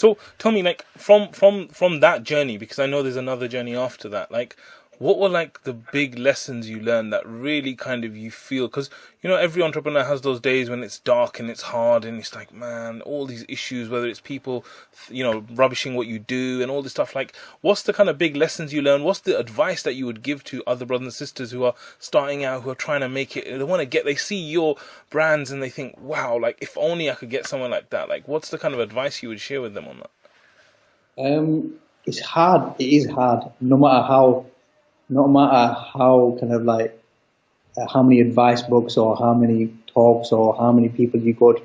So tell me, like, from that journey, because I know there's another journey after that. Like, what were like the big lessons you learned that really kind of you feel? Because every entrepreneur has those days when it's dark and it's hard and it's like, man, all these issues, whether it's people, rubbishing what you do and all this stuff. Like, what's the kind of big lessons you learn? What's the advice that you would give to other brothers and sisters who are starting out, who are trying to make it? They see your brands and they think, wow, like if only I could get someone like that. Like, what's the kind of advice you would share with them on that? It's hard. It is hard. No matter how kind of like how many advice books or how many talks or how many people you go to,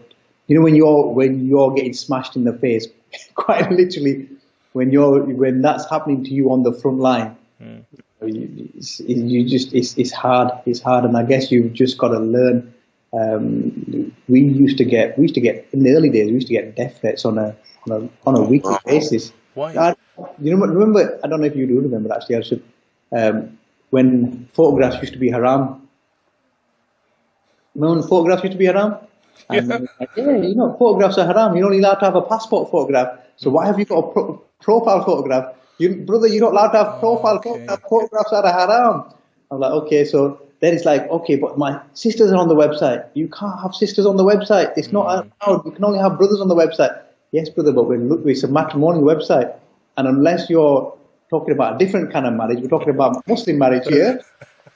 when you're getting smashed in the face, quite literally, when that's happening to you on the front line, it's hard. It's hard, and I guess you've just got to learn. We used to get in the early days. We used to get death threats on a weekly basis. Why? Remember? I don't know if you do remember actually. I should. When photographs used to be haram. Remember when photographs used to be haram? And photographs are haram. You're only allowed to have a passport photograph. So why have you got a profile photograph? Brother, you're not allowed to have profile photograph. Photographs are haram. I'm like, okay, so then it's like, okay, but my sisters are on the website. You can't have sisters on the website. It's not allowed. You can only have brothers on the website. Yes, brother, but it's a matrimonial website. And unless you're talking about a different kind of marriage, we're talking about Muslim marriage here.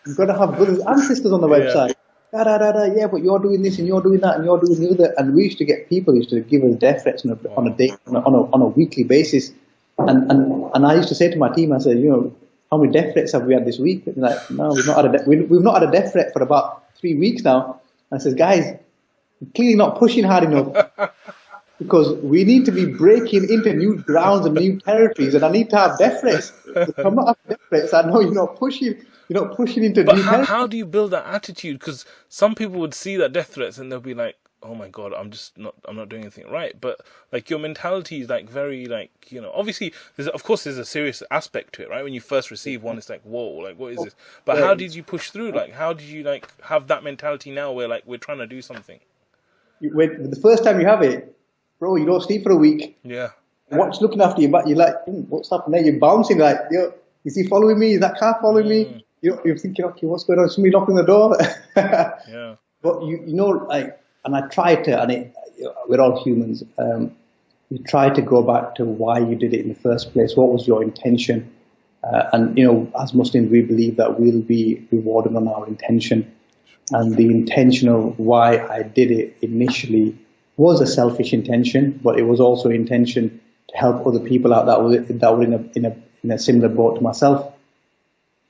You've got to have brothers and sisters on the website. Yeah, but you're doing this and you're doing that and you're doing the other. And we used to get people used to give us death threats on a weekly basis. And I used to say to my team, I said, how many death threats have we had this week? And like, no, we've not had a death threat for about 3 weeks now. And I said, guys, we're clearly not pushing hard enough. Because we need to be breaking into new grounds and new territories, and I need to have death threats. If I'm not having death threats, I know you're not pushing into new territories. How do you build that attitude? Because some people would see that death threats and they'll be like, "Oh my God, I'm not doing anything right." But like your mentality is like very like obviously there's a serious aspect to it, right? When you first receive one, it's like, whoa, like what is this? But how did you push through? Like how did you like have that mentality now where like we're trying to do something? The first time you have it, bro, you don't sleep for a week. Yeah. Watch looking after you, but you're like, what's happening there? You're bouncing like, is he following me? Is that car following me? You're thinking, okay, what's going on? Somebody knocking the door. Yeah. But like, and I try to, and we're all humans. You try to go back to why you did it in the first place. What was your intention? And as Muslims, we believe that we'll be rewarded on our intention. And the intention of why I did it initially was a selfish intention, but it was also an intention to help other people out that were in a similar boat to myself.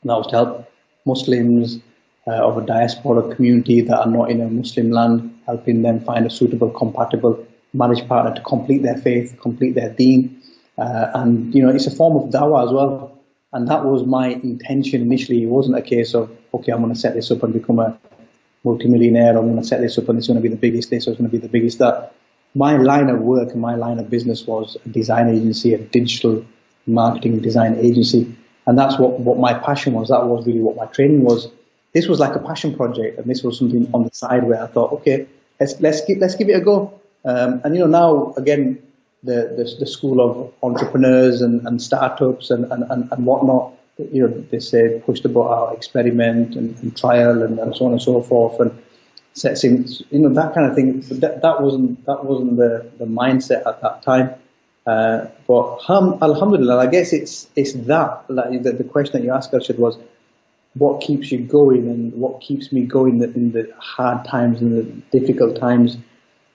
And that was to help Muslims of a diaspora community that are not in a Muslim land, helping them find a suitable, compatible marriage partner to complete their faith, complete their deen. And it's a form of dawah as well. And that was my intention initially. It wasn't a case of, okay, I'm going to set this up and become a multimillionaire, I'm going to set this up and it's going to be the biggest this, or it's going to be the biggest that. My line of work and my line of business was a design agency, a digital marketing design agency. And that's what my passion was. That was really what my training was. This was like a passion project, and this was something on the side where I thought, okay, let's give it a go. And now again, the school of entrepreneurs and startups and whatnot, they say push the boat out, experiment and trial and so on and so forth, and sets in, that kind of thing. That wasn't the mindset at that time. But alhamdulillah, I guess it's that, like, the question that you asked, Arshad, was what keeps you going, and what keeps me going in the hard times and the difficult times,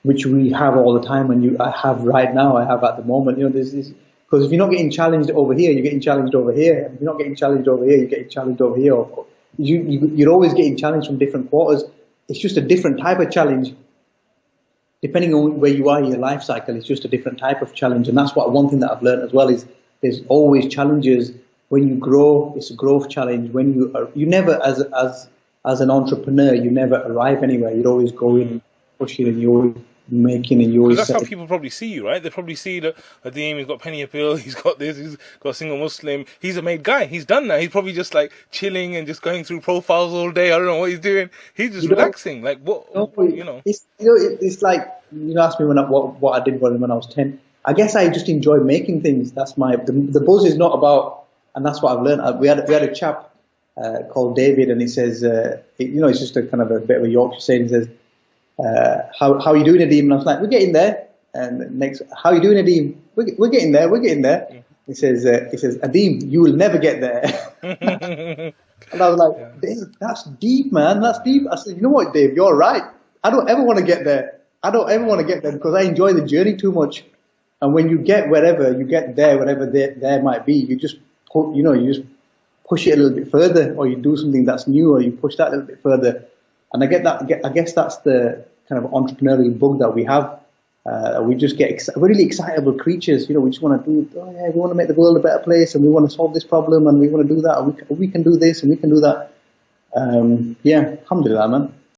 which we have all the time, and I have right now, I have at the moment. There's this, because if you're not getting challenged over here, you're getting challenged over here. If you're not getting challenged over here, you're getting challenged over here. You're always getting challenged from different quarters. It's just a different type of challenge. Depending on where you are in your life cycle, it's just a different type of challenge. And that's one thing that I've learned as well, is there's always challenges. When you grow, it's a growth challenge. When you never, as an entrepreneur, you never arrive anywhere. You're always going, pushing, and you're always making, and you always. That's how people probably see you, right? They probably see that Adeem, he's got penny appeal, he's got this, he's got a single Muslim, he's a made guy, he's done that. He's probably just like chilling and just going through profiles all day. I don't know what he's doing. He's just relaxing. Like what, It's like, you asked me what I did when I was 10. I guess I just enjoy making things. That's the buzz is not about, and that's what I've learned. We had a chap called David, and he says, it's just a kind of a bit of a Yorkshire saying. He says, how are you doing, Adeem? And I was like, we're getting there. And next, how are you doing, Adeem? We're getting there. We're getting there. He says, Adeem, you will never get there. And I was like, Dave, that's deep, man. That's deep. I said, you know what, Dave, you're right. I don't ever want to get there. I don't ever want to get there because I enjoy the journey too much. And when you get wherever, you get there, whatever there might be, you just push it a little bit further, or you do something that's new, or you push that a little bit further. And I guess that's the kind of entrepreneurial bug that we have. We just get really excitable creatures. We just want to do. Oh yeah, we want to make the world a better place, and we want to solve this problem, and we want to do that. And we can do this, and we can do that. Alhamdulillah, man.